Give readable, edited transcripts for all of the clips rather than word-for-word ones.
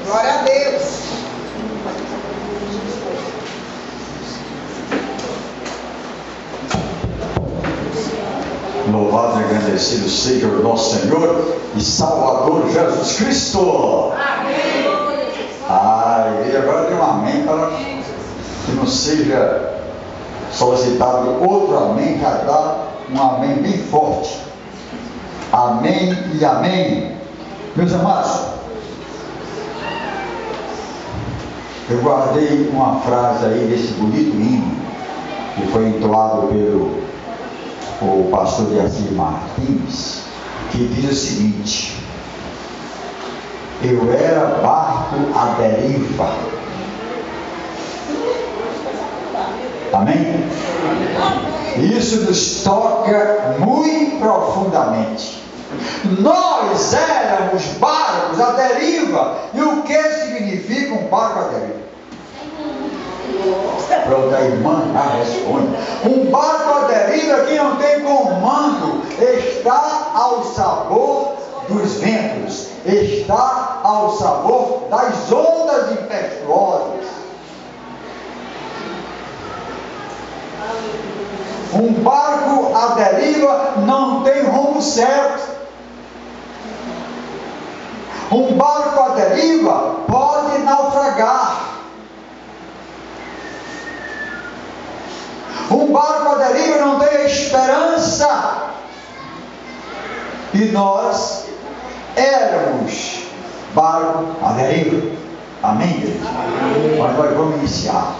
Glória a Deus. Louvado e agradecido seja o nosso Senhor e Salvador Jesus Cristo. Amém. E agora tem um amém para que não seja solicitado outro amém, já dá um amém bem forte. Amém e amém. Meus amados, eu guardei uma frase aí desse bonito hino que foi entoado pelo o pastor Deacir Martins, que diz o seguinte: eu era barco à deriva. Amém? Isso nos toca muito profundamente. Nós éramos barcos à deriva. E o que significa um barco à deriva? Pronto, a irmã já responde. Um barco à deriva que não tem comando, está ao sabor dos ventos, está ao sabor das ondas impetuosas. Um barco à deriva não tem rumo certo. Um barco à deriva pode naufragar. Um barco à deriva não tem esperança. E nós éramos barco à deriva. Amém, queridos? Mas nós vamos iniciar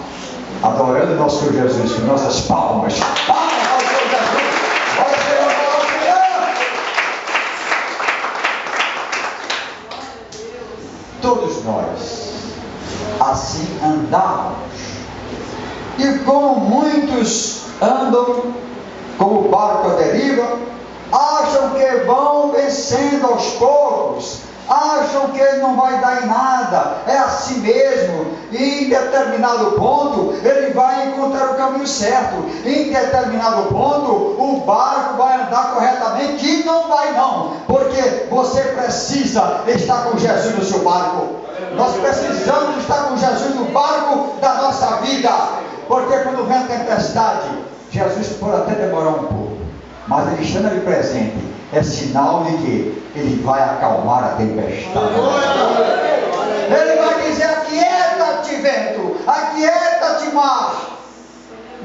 adorando o nosso Senhor Jesus com nossas palmas. Palmas ao Senhor Jesus. Olha, Senhor, todos nós assim andávamos. E como muitos andam como barco à deriva, acham que vão vencendo aos poucos, acham que não vai dar em nada, é assim mesmo, e em determinado ponto ele vai encontrar o caminho certo, em determinado ponto o barco vai andar corretamente, e não vai não, porque você precisa estar com Jesus no seu barco. Nós precisamos estar com Jesus no barco da nossa vida, porque quando vem a tempestade, Jesus pode até demorar um pouco, mas ele estando ali presente, é sinal de que ele vai acalmar a tempestade. Ele vai dizer: aquieta-te vento, aquieta-te mar.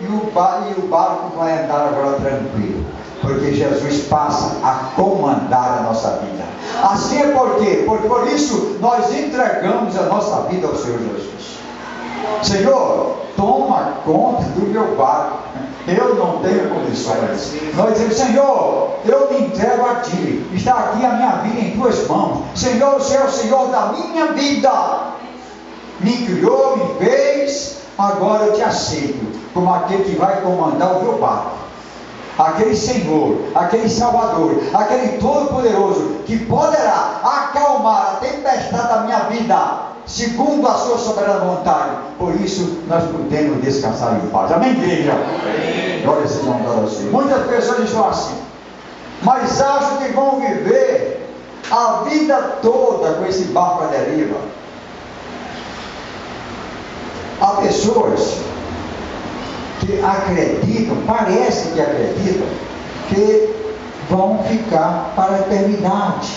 E o barco vai andar agora tranquilo, porque Jesus passa a comandar a nossa vida. Assim é por quê? Porque por isso nós entregamos a nossa vida ao Senhor Jesus. Senhor, toma conta do meu barco, eu não tenho condições. Nós dizemos: Senhor, eu me entrego a Ti, está aqui a minha vida em Tuas mãos. Senhor, o Senhor é o Senhor da minha vida, me criou, me fez, agora eu Te aceito como aquele que vai comandar o meu barco, aquele Senhor, aquele Salvador, aquele Todo-Poderoso que poderá acalmar a tempestade da minha vida segundo a sua soberana vontade. Por isso nós podemos descansar em paz. Amém, igreja? Amém. Glória a Deus. Muitas pessoas estão assim, mas acham que vão viver a vida toda com esse barco à deriva. Há pessoas que acreditam, parece que acreditam, que vão ficar para a eternidade,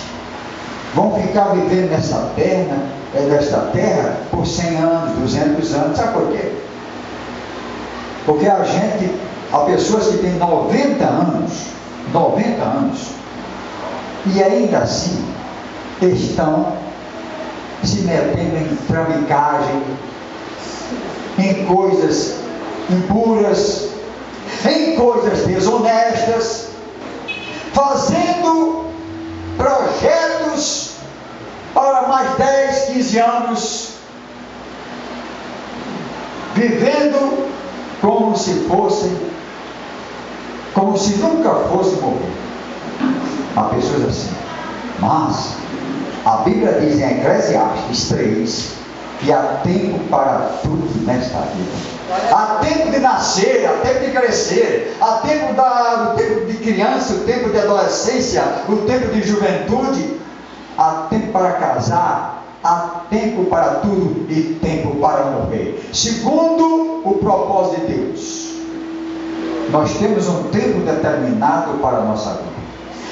vão ficar vivendo nessa terra por 100 anos, 200 anos. Sabe por quê? Porque há pessoas que têm 90 anos, e ainda assim estão se metendo em tramicagem, em coisas impuras, em coisas desonestas, fazendo projetos para mais 10, 15 anos, vivendo como se nunca fosse morrer. Há pessoas assim. Mas a Bíblia diz em Eclesiastes 3 que há tempo para tudo nesta vida. Há tempo de nascer, há tempo de crescer, há tempo do tempo de criança, o tempo de adolescência, o tempo de juventude, há tempo para casar, há tempo para tudo e tempo para morrer, segundo o propósito de Deus. Nós temos um tempo determinado para a nossa vida,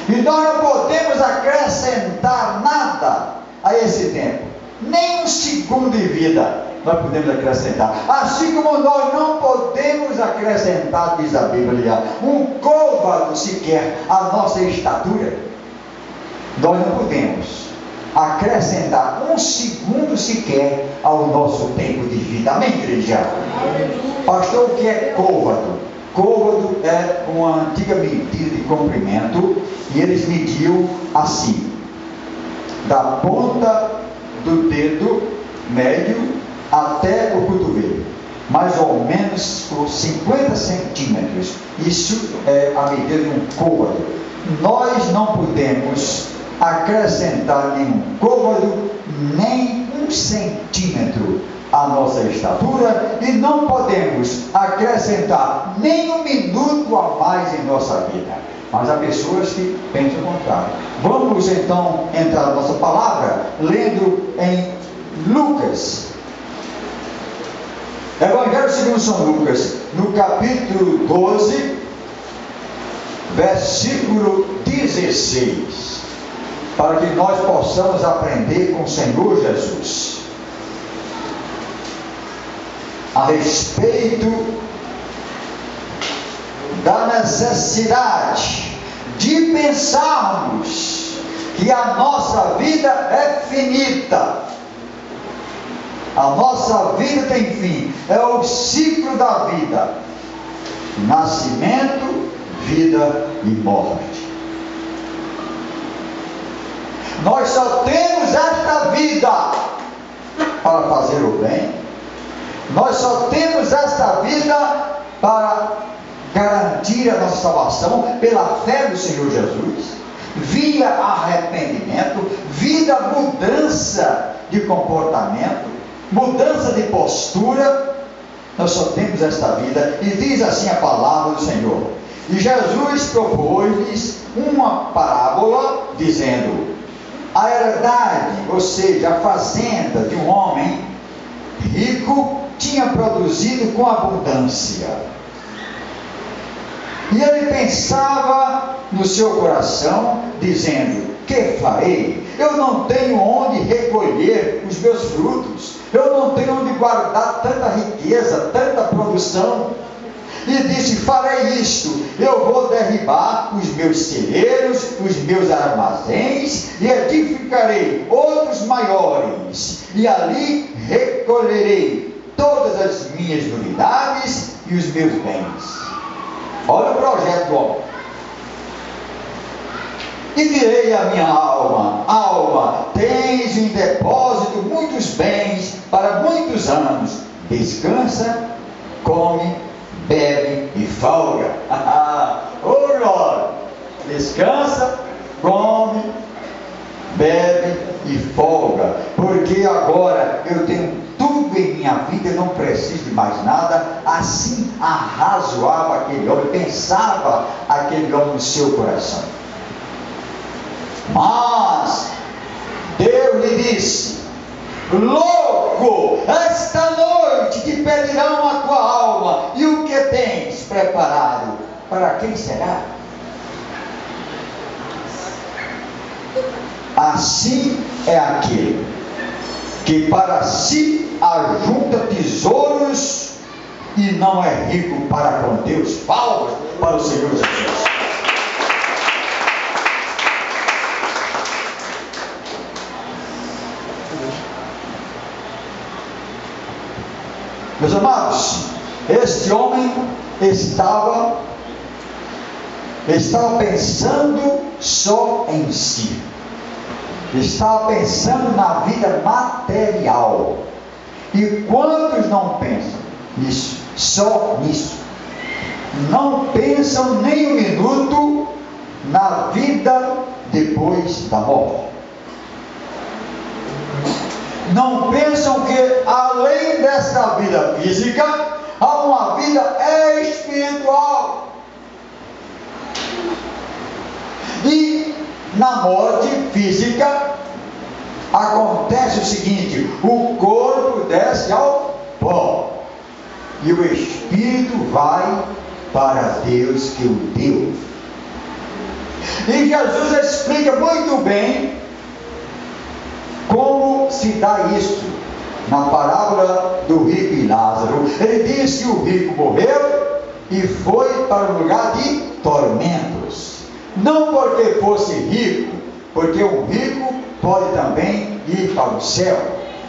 e nós não podemos acrescentar nada a esse tempo, nem um segundo de vida nós podemos acrescentar, assim como nós não podemos acrescentar, diz a Bíblia, um côvado sequer à nossa estatura. Nós não podemos acrescentar um segundo sequer ao nosso tempo de vida. Amém, igreja? Pastor, o que é côvado? Côvado é uma antiga medida de comprimento, e eles mediam assim, da ponta do dedo médio até o cotovelo, mais ou menos por 50 centímetros. Isso é a medida de um côvado. Nós não podemos acrescentar nenhum côvado, nem um centímetro à nossa estatura, e não podemos acrescentar nem um minuto a mais em nossa vida. Mas há pessoas que pensam o contrário. Vamos então entrar na nossa palavra, lendo em Lucas, Evangelho segundo São Lucas, no capítulo 12, versículo 16, para que nós possamos aprender com o Senhor Jesus a respeito da necessidade de pensarmos que a nossa vida é finita. A nossa vida tem fim, é o ciclo da vida: nascimento, vida e morte. Nós só temos esta vida para fazer o bem, nós só temos esta vida para garantir a nossa salvação pela fé do Senhor Jesus, via arrependimento, via mudança de comportamento, mudança de postura. Nós só temos esta vida, e diz assim a palavra do Senhor. E Jesus propôs-lhes uma parábola, dizendo: a herdade, ou seja, a fazenda de um homem rico, tinha produzido com abundância. E ele pensava no seu coração, dizendo: que farei? Eu não tenho onde recolher os meus frutos, eu não tenho onde guardar tanta riqueza, tanta produção. E disse: farei isto, eu vou derribar os meus celeiros, os meus armazéns, e edificarei outros maiores, e ali recolherei todas as minhas unidades e os meus bens. Olha o projeto do homem. E direi à minha alma: alma, tens em depósito muitos bens para muitos anos, descansa, come, bebe e folga. Oh glória! Descansa, come, bebe e folga, porque agora eu tenho tudo em minha vida, eu não preciso de mais nada. Assim arrazoava aquele homem, pensava aquele homem no seu coração. Mas Deus lhe disse: louco, esta noite te pedirão a tua alma, e o que tens preparado, para quem será? Assim é aquele que para si ajunta tesouros e não é rico para com Deus. Palmas para o Senhor Jesus. Meus amados, este homem estava pensando só em si, estava pensando na vida material. E quantos não pensam nisso, só nisso? Não pensam nem um minuto na vida depois da morte. Não pensam que além desta vida física há uma vida espiritual. E na morte física acontece o seguinte: o corpo desce ao pó e o espírito vai para Deus que o deu. E Jesus explica muito bem como se dá isso na parábola do rico e Lázaro. Ele diz que o rico morreu e foi para um lugar de tormentos, não porque fosse rico, porque um rico pode também ir para o céu,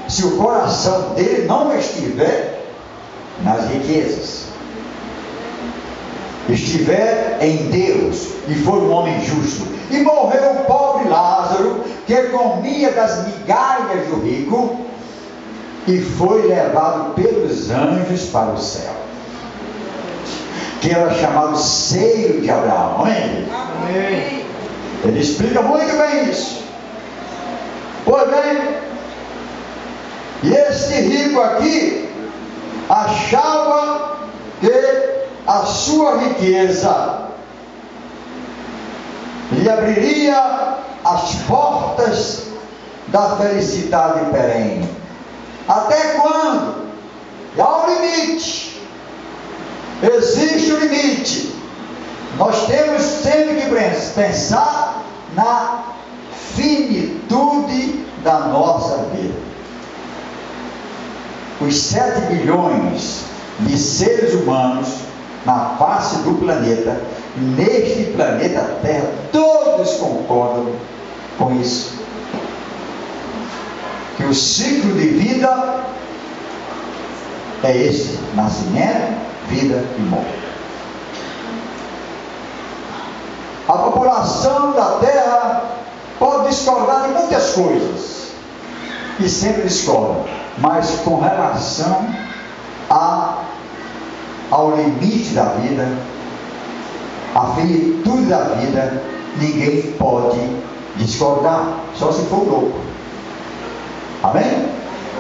se o coração dele não estiver nas riquezas, estiver em Deus e for um homem justo. E morreu o pobre Lázaro, que comia das migalhas do rico, e foi levado pelos anjos para o céu, que era chamado seio de Abraão. Amém? Amém. Ele explica muito bem isso. Pois bem, e este rico aqui achava que a sua riqueza lhe abriria as portas da felicidade perene. Até quando? E há um limite. Existe um limite. Nós temos sempre que pensar na finitude da nossa vida. Os 7 bilhões de seres humanos na face do planeta, neste planeta Terra, todos concordam com isso, que o ciclo de vida é esse: nascimento, vida e morte. A população da Terra pode discordar de muitas coisas, e sempre discorda, mas com relação ao limite da vida, a finitude da vida, ninguém pode discordar, só se for louco. Amém?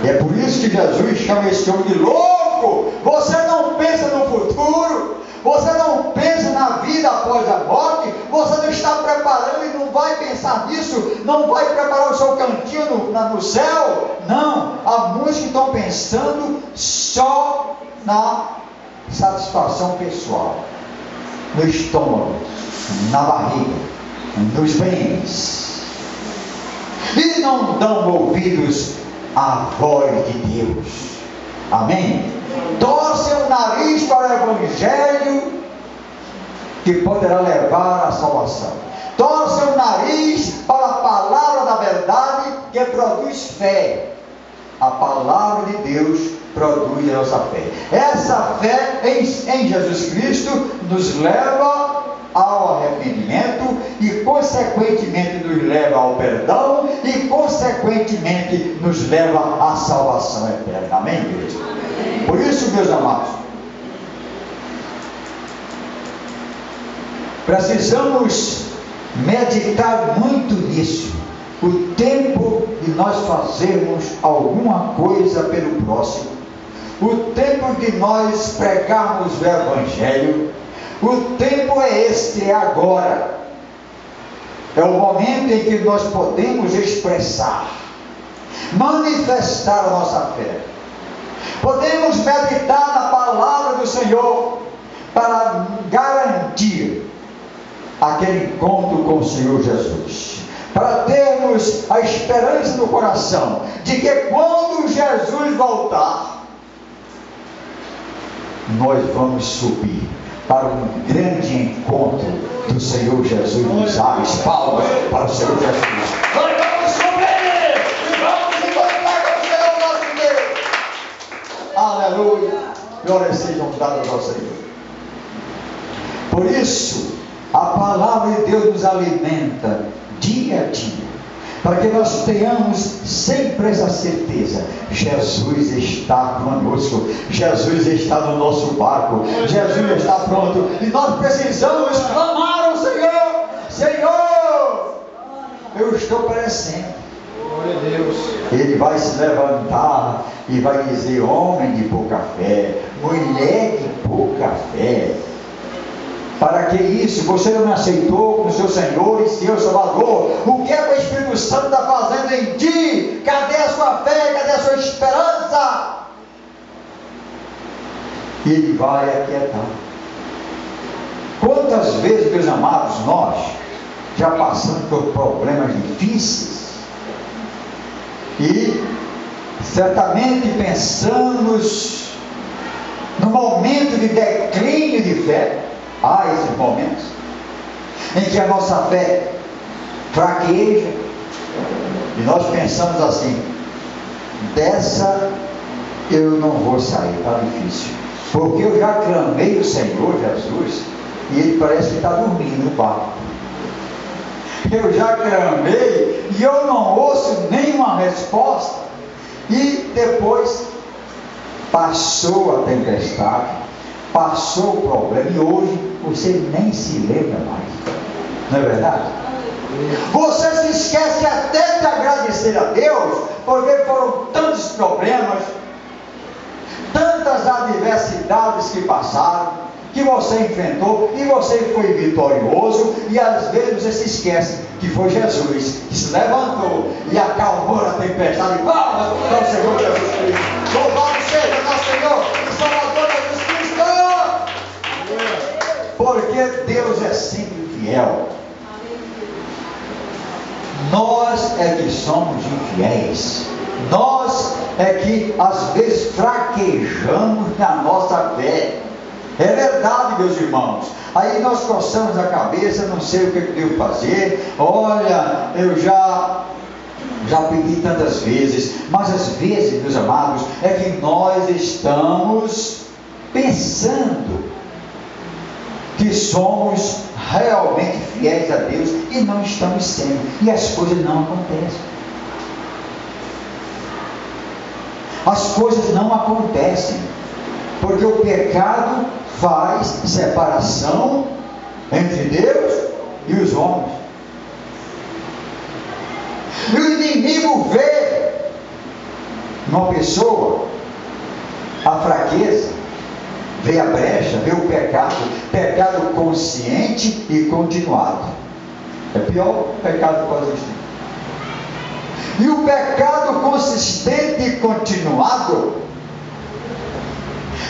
E é por isso que Jesus chama esse homem de louco. Você não pensa no futuro, você não pensa na vida após a morte, você não está preparando e não vai pensar nisso, não vai preparar o seu cantinho no céu. Não, há muitos que estão pensando só na satisfação pessoal, no estômago, na barriga, nos bens, e não dão ouvidos à voz de Deus. Amém? Torcem o nariz para o Evangelho que poderá levar à salvação. Torcem o nariz para a palavra da verdade que produz fé. A palavra de Deus produz a nossa fé. Essa fé em Jesus Cristo nos leva ao arrependimento e consequentemente nos leva ao perdão e consequentemente nos leva à salvação eterna. Amém, igreja? Amém. Por isso, meus amados, precisamos meditar muito nisso. O tempo de nós fazermos alguma coisa pelo próximo, o tempo de nós pregarmos o Evangelho, o tempo é este, é agora. É o momento em que nós podemos expressar, manifestar a nossa fé. Podemos meditar na palavra do Senhor para garantir aquele encontro com o Senhor Jesus, para termos a esperança no coração de que quando Jesus voltar, nós vamos subir para um grande encontro do Senhor Jesus nos ares. Palmas para o Senhor Jesus. Nós vamos subir e vamos encontrar com o Senhor nosso Deus. Aleluia. Glórias sejam dadas ao Senhor. Por isso, a palavra de Deus nos alimenta dia a dia, para que nós tenhamos sempre essa certeza: Jesus está conosco, Jesus está no nosso barco, Jesus está pronto, e nós precisamos clamar ao Senhor: Senhor, eu estou perecendo. Glória a Deus. Ele vai se levantar e vai dizer: homem de pouca fé, mulher de pouca fé, Para que isso? Você não me aceitou como seu Senhor e seu Salvador. O que é que o Espírito Santo está fazendo em ti? Cadê a sua fé? Cadê a sua esperança? E Ele vai aquietar. Quantas vezes, meus amados, nós já passamos por problemas difíceis e certamente pensamos no momento de declínio de fé. Há esses momentos em que a nossa fé fraqueja e nós pensamos assim: dessa eu não vou sair, está difícil, porque eu já clamei o Senhor Jesus e Ele parece que está dormindo no barco. Eu já clamei e eu não ouço nenhuma resposta. E depois passou a tempestade, passou o problema e hoje você nem se lembra mais. Não é verdade? Você se esquece até de agradecer a Deus, porque foram tantos problemas, tantas adversidades que passaram, que você enfrentou e você foi vitorioso, e às vezes você se esquece que foi Jesus que se levantou e acalmou a tempestade. Palmas para o Senhor Jesus Cristo. Louvado seja nosso Senhor e Salvador Jesus Cristo. Porque Deus é sempre fiel. Nós é que somos infiéis. Nós é que às vezes fraquejamos na nossa fé. É verdade, meus irmãos. Aí nós coçamos a cabeça, não sei o que eu devo fazer. Olha, eu já pedi tantas vezes. Mas às vezes, meus amados, é que nós estamos pensando que somos realmente fiéis a Deus e não estamos sendo. E as coisas não acontecem. As coisas não acontecem. Porque o pecado faz separação entre Deus e os homens. E o inimigo vê numa pessoa a fraqueza, vê a brecha, vê o pecado consciente e continuado. É pior o pecado consistente. E o pecado consistente e continuado,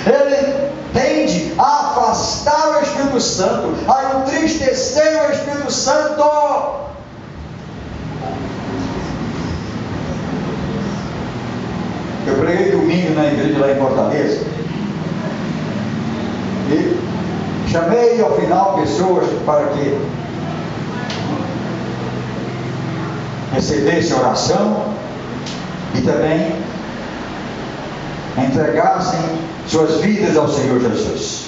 ele tende a afastar o Espírito Santo, a entristecer o Espírito Santo. Eu preguei domingo na igreja lá em Fortaleza e chamei ao final pessoas para que recebessem oração e também entregassem suas vidas ao Senhor Jesus.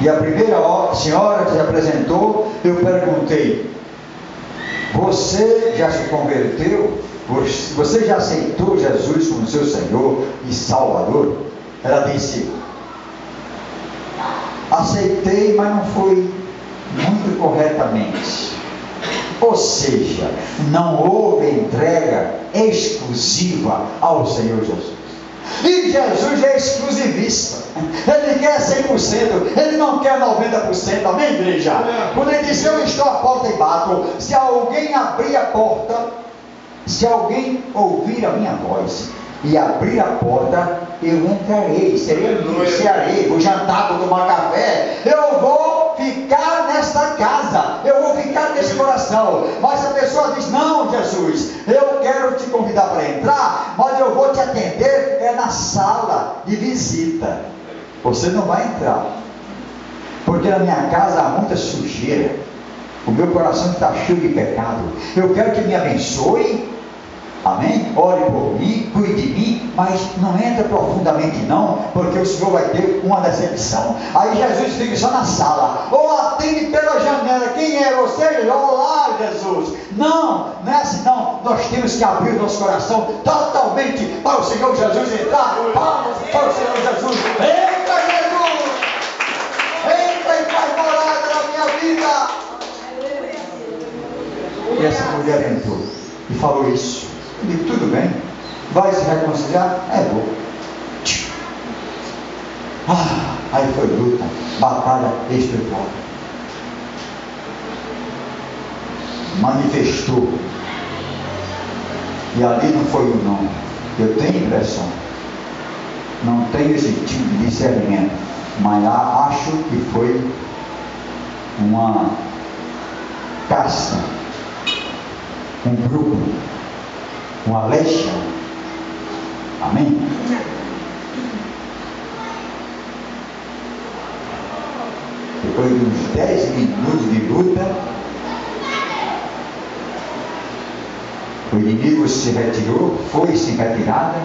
E a primeira senhora que se apresentou, eu perguntei: você já se converteu? Você já aceitou Jesus como seu Senhor e Salvador? Ela disse: aceitei, mas não foi muito corretamente. Ou seja, não houve entrega exclusiva ao Senhor Jesus. E Jesus é exclusivista. Ele quer 100%, ele não quer 90%. Amém, igreja? Quando ele diz: eu estou à porta e bato, se alguém abrir a porta, se alguém ouvir a minha voz e abrir a porta, eu entrarei, cearei, vou jantar, vou tomar café, eu vou ficar nesta casa, eu vou ficar nesse coração. Mas a pessoa diz: não, Jesus, eu quero te convidar para entrar, mas eu vou te atender na sala de visita. Você não vai entrar, porque na minha casa há muita sujeira, o meu coração está cheio de pecado. Eu quero que me abençoe, amém? Ore por mim, cuide de mim, mas não entra profundamente não, porque o Senhor vai ter uma decepção. Aí Jesus fica só na sala, ou atende pela janela: quem é você? Olá, Jesus. Não é assim não. Nós temos que abrir o nosso coração totalmente para o Senhor Jesus entrar. Palmas para o Senhor Jesus. Entra, Jesus, entra e faz morada na minha vida. E essa mulher entrou e falou isso. Eu digo: tudo bem, vai se reconciliar? É bom. Aí foi luta, batalha espiritual. Manifestou. E ali não foi o nome. Eu tenho impressão. Não tenho esse tipo de discernimento. Mas acho que foi uma casta, um grupo, uma legião. Amém? Depois de uns 10 minutos de luta, o inimigo se retirou, foi-se retirada,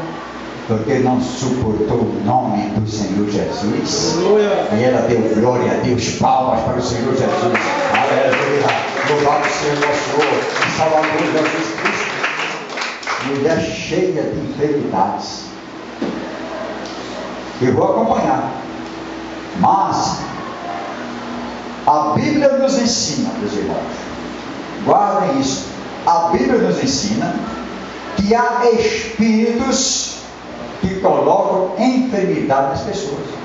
porque não suportou o nome do Senhor Jesus. E ela deu glória a Deus, palmas para o Senhor Jesus. Aleluia! Louvado seja o Senhor e Salvador Jesus Cristo. Mulher cheia de enfermidades. Eu vou acompanhar. Mas a Bíblia nos ensina, meus irmãos, guardem isso. A Bíblia nos ensina que há espíritos que colocam enfermidade nas pessoas.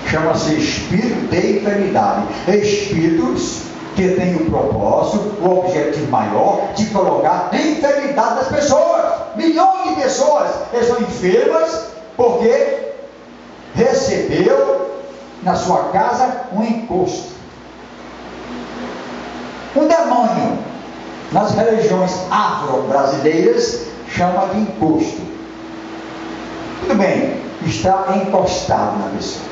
Chama-se espírito de enfermidade. Espíritos que têm o propósito, o objetivo maior de colocar enfermidade nas pessoas. Milhões de pessoas estão enfermas porque recebeu na sua casa um encosto. Um demônio, nas religiões afro-brasileiras, chama de encosto. Tudo bem, está encostado na pessoa.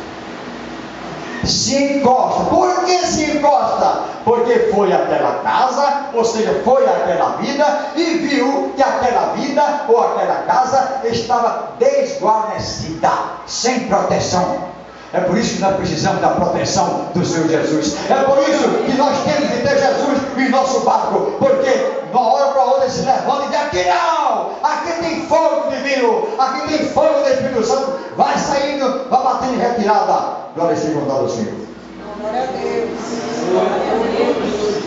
Se encosta. Por que se encosta? Porque foi àquela casa, ou seja, foi àquela vida e viu que aquela vida ou aquela casa estava desguarnecida, sem proteção. É por isso que nós precisamos da proteção do Senhor Jesus. É por isso que nós temos que ter Jesus em nosso barco. Porque de uma hora para outra ele se levanta e diz: aqui não! Aqui tem fogo divino! Aqui tem fogo do Espírito Santo! Vai saindo, vai batendo em retirada. Glória seja o nome do Senhor. Glória a Deus. Glória a Deus.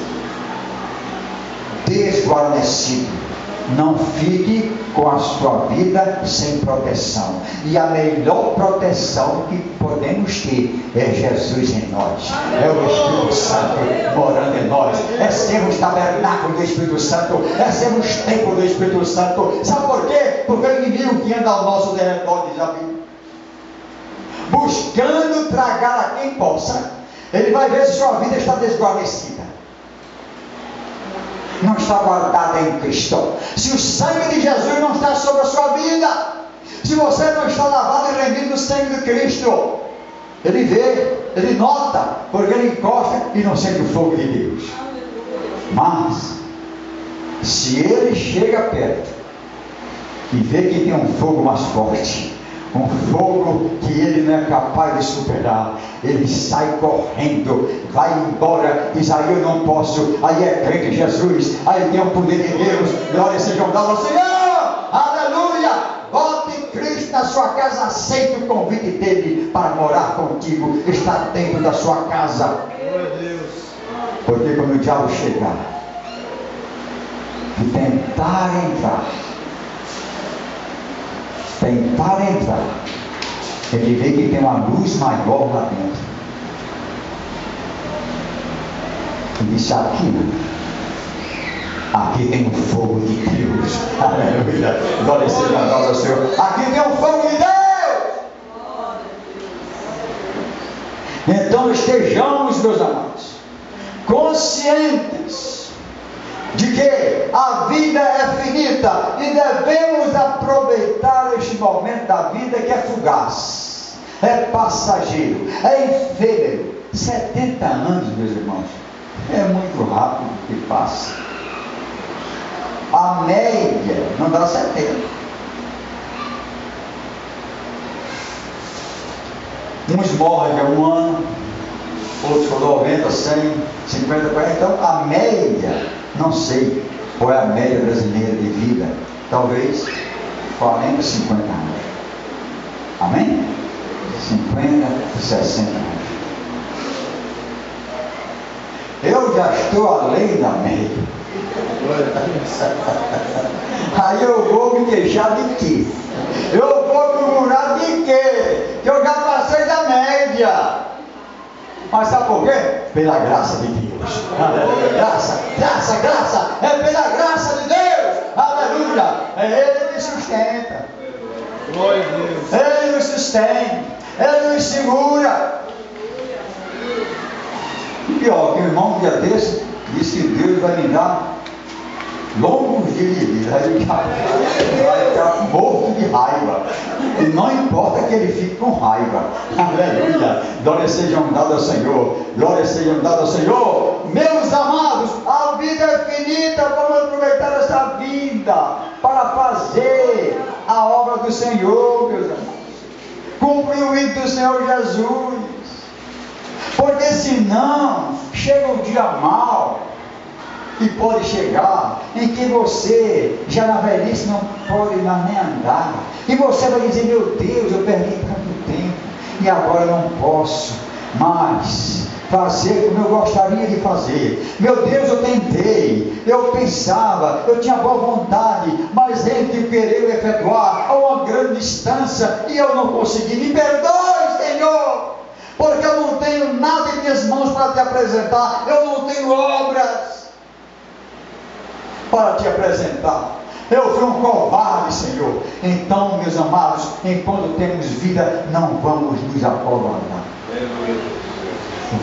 Desguarnecido. Não fique com a sua vida sem proteção. E a melhor proteção que podemos ter é Jesus em nós. É o Espírito Santo morando em nós. É sermos tabernáculo do Espírito Santo. É sermos templo do Espírito Santo. Sabe por quê? Porque o inimigo que anda ao nosso derredor, diz a Bíblia, buscando tragar a quem possa, ele vai ver se sua vida está desguarnecida, não está guardada em Cristo. Se o sangue de Jesus não está sobre a sua vida, se você não está lavado e remido no sangue de Cristo, ele vê, ele nota, porque ele encosta e não sente o fogo de Deus. Mas se ele chega perto e vê que tem um fogo mais forte, um fogo que ele não é capaz de superar, ele sai correndo, vai embora, diz: aí eu não posso, aí é crente em Jesus, aí tem o poder de Deus, glória seja o nome do Senhor, aleluia. Bote Cristo na sua casa, aceite o convite dele para morar contigo, está dentro da sua casa. Porque quando o diabo chegar e tentar entrar, ele vê que tem uma luz maior lá dentro. Ele disse: aqui tem um fogo de Deus. Aleluia. Glória seja a nós, ao Senhor. Aqui tem um fogo de Deus. Então estejamos, meus amados, conscientes de que a vida é finita e devemos aproveitar este momento da vida que é fugaz, é passageiro, é efêmero. 70 anos, meus irmãos, é muito rápido que passa. A média não dá 70. Uns morrem há um ano, outros com 90, 100, 50, 40. Então a média, não sei qual é a média brasileira de vida, talvez 40, 50 anos. Amém? 50, 60 anos. Eu já estou além da média. Aí eu vou me queixar de quê? Eu vou murmurar de quê? Que eu já Mas sabe por quê? Pela graça de Deus. Aleluia. Graça, graça, graça. É pela graça de Deus. Aleluia. Ele me sustenta. Glória a Deus. Ele nos sustenta. Ele nos segura. E pior, que o irmão um dia desse disse que Deus vai me dar longos dias de vida. Aí vai ficar morto de raiva. E não importa que ele fique com raiva. Aleluia. Glórias sejam dadas ao Senhor. Glórias sejam dadas ao Senhor. Meus amados, a vida é finita. Vamos aproveitar essa vida para fazer a obra do Senhor, meus amados. Cumprir o hino do Senhor Jesus. Porque senão chega um dia mau. E pode chegar em que você, já na velhice, não pode mais nem andar. E você vai dizer, meu Deus, eu perdi tanto tempo. E agora eu não posso mais fazer como eu gostaria de fazer. Meu Deus, eu tentei, eu pensava, eu tinha boa vontade, mas entre o querer e efetuar a uma grande distância, e eu não consegui. Me perdoe, Senhor, porque eu não tenho nada em minhas mãos para te apresentar. Eu não tenho obras para te apresentar. Eu fui um covarde, Senhor. Então, meus amados, enquanto temos vida, não vamos nos acovardar.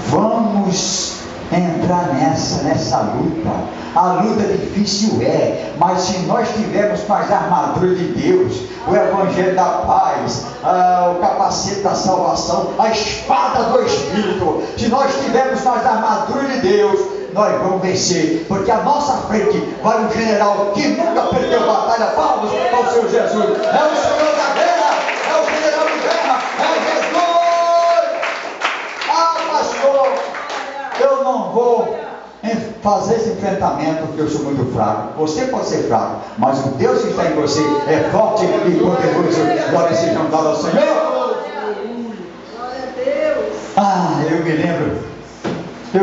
Vamos entrar nessa luta. A luta difícil é, mas se nós tivermos com as armaduras de Deus, o Evangelho da paz, o capacete da salvação, a espada do Espírito, se nós tivermos com as armaduras de Deus, nós vamos vencer, porque à nossa frente vai um general que nunca perdeu batalha. Palmas ao Senhor Jesus. É o Senhor da guerra, é o general de guerra, é Jesus. Ah, pastor, eu não vou fazer esse enfrentamento porque eu sou muito fraco. Você pode ser fraco, mas o Deus que está em você é forte e poderoso. Glória sejam dadas ao Senhor. Glória a Deus. Ah, eu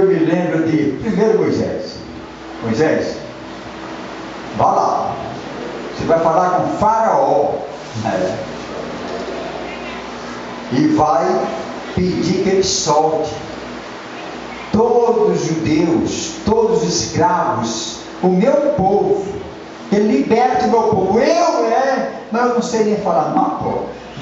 me lembro de primeiro Moisés. Moisés, vá lá. Você vai falar com o Faraó. E vai pedir que ele solte todos os judeus, todos os escravos, o meu povo. Ele liberta o meu povo. Mas eu não sei nem falar.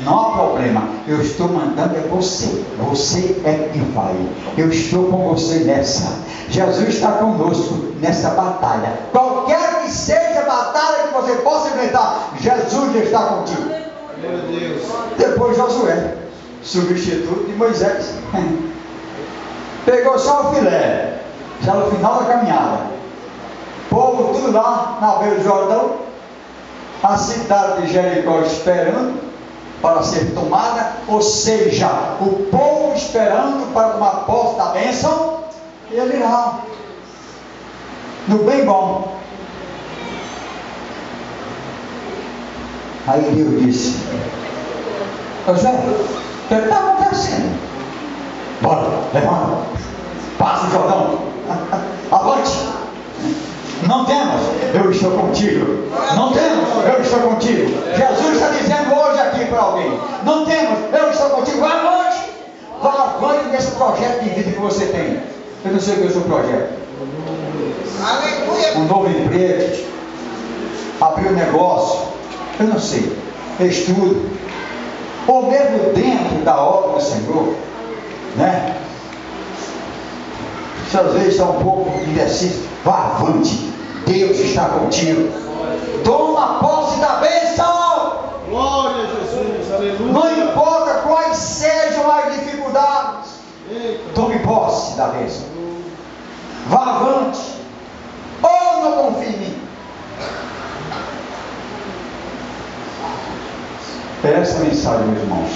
Não há problema, eu estou mandando é você é quem vai, eu estou com você nessa. Jesus está conosco nessa batalha, qualquer que seja a batalha que você possa enfrentar, Jesus está contigo. Meu Deus. Depois Josué, substituto de Moisés, pegou só o filé, já no final da caminhada, povo tudo lá na beira do Jordão, a cidade de Jericó esperando para ser tomada, ou seja, o povo esperando para tomar posse da bênção, e ele lá, no bem bom. Aí Deus disse, José, o que está acontecendo? Bora, levanta, passa o Jordão, avante. Não temas, eu estou contigo. Não temas, eu estou contigo. Jesus está dizendo hoje aqui para alguém: não temas, eu estou contigo. Vá avante. Vá avante nesse projeto de vida que você tem. Eu não sei o que é o seu projeto. Aleluia. Um novo emprego, abrir um negócio, eu não sei. Estudo, ou mesmo dentro da obra do Senhor, né? Se às vezes está um pouco indeciso, vá avante. Deus está contigo. Toma posse da bênção. Glória a Jesus, aleluia. Não importa quais sejam as dificuldades, tome posse da bênção. Vá avante. Ou não confie em mim. Essa é a mensagem, meus irmãos.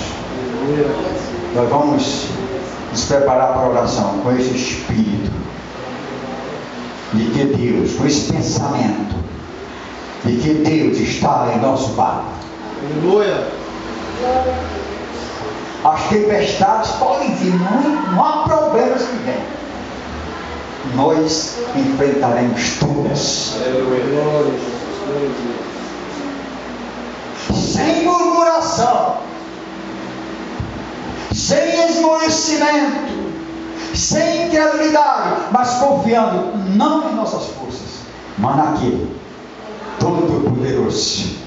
Nós vamos nos preparar para a oração com esse espírito de que Deus, com esse pensamento de que Deus está em nosso barco. Aleluia. As tempestades podem vir, não há problemas que vêm. Nós enfrentaremos todas. Aleluia. Sem murmuração, sem esmorecimento, sem incredulidade, mas confiando não em nossas forças, mas naquele Todo-Poderoso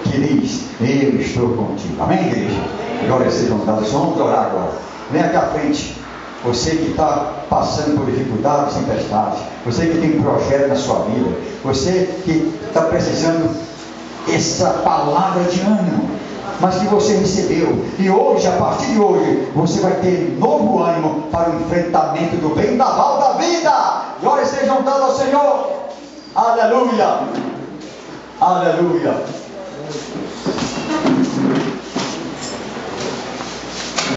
que diz: eu estou contigo. Amém, igreja? Glórias sejam dadas. Vamos orar agora. Vem aqui à frente. Você que está passando por dificuldades, tempestades, você que tem um projeto na sua vida, você que está precisando essa palavra de ânimo, mas que você recebeu, e hoje, a partir de hoje, você vai ter novo ânimo para o enfrentamento do vendaval da vida. Glórias sejam dadas ao Senhor. Aleluia, aleluia.